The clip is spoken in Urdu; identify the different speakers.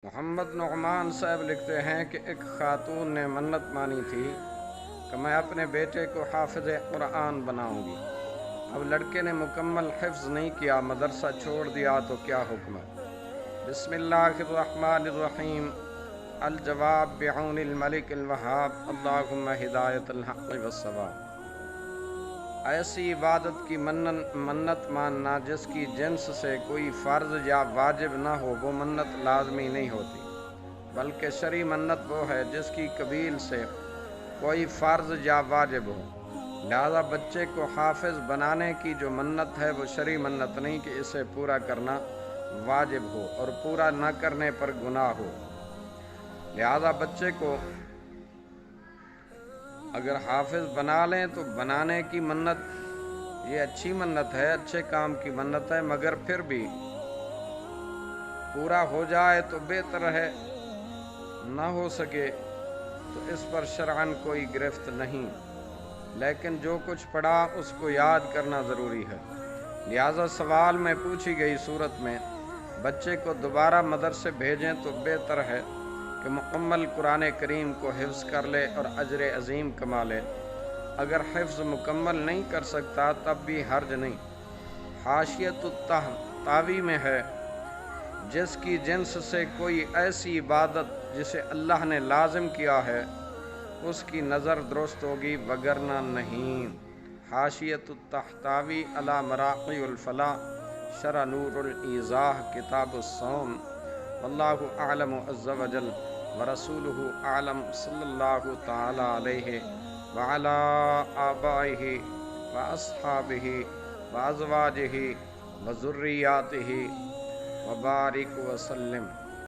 Speaker 1: محمد نعمان صاحب لکھتے ہیں کہ ایک خاتون نے منت مانی تھی کہ میں اپنے بیٹے کو حافظ قرآن بناؤں گی۔ اب لڑکے نے مکمل حفظ نہیں کیا، مدرسہ چھوڑ دیا، تو کیا حکم ہے؟ بسم اللہ الرحمن الرحیم۔ الجواب بعون الملک الوہاب، اللہم ہدایت الحق والصواب۔ ایسی عبادت کی منت ماننا جس کی جنس سے کوئی فرض یا واجب نہ ہو، وہ منت لازمی نہیں ہوتی، بلکہ شرعی منت وہ ہے جس کی قبیل سے کوئی فرض یا واجب ہو۔ لہذا بچے کو حافظ بنانے کی جو منت ہے وہ شرعی منت نہیں کہ اسے پورا کرنا واجب ہو اور پورا نہ کرنے پر گناہ ہو۔ لہذا بچے کو اگر حافظ بنا لیں تو بنانے کی منت یہ اچھی منت ہے، اچھے کام کی منت ہے، مگر پھر بھی پورا ہو جائے تو بہتر ہے، نہ ہو سکے تو اس پر شرعاً کوئی گرفت نہیں، لیکن جو کچھ پڑھا اس کو یاد کرنا ضروری ہے۔ لہذا سوال میں پوچھی گئی صورت میں بچے کو دوبارہ مدرسے بھیجیں تو بہتر ہے کہ مکمل قرآن کریم کو حفظ کر لے اور اجر عظیم کما لے۔ اگر حفظ مکمل نہیں کر سکتا تب بھی حرج نہیں۔ حاشیۃ الطحاوی میں ہے، جس کی جنس سے کوئی ایسی عبادت جسے اللہ نے لازم کیا ہے اس کی نظر درست ہوگی وگرنہ نہیں۔ حاشیۃ الطحاوی علی مراقی الفلاح، شرح نور الایضاح، کتاب الصوم۔ واللہ اعلم عز وجل ورسولہ اعلم، صلی اللہ تعالی علیہ وعلی آبائہ واصحابہ وازواجہ وذریاتہ وبارک وسلم۔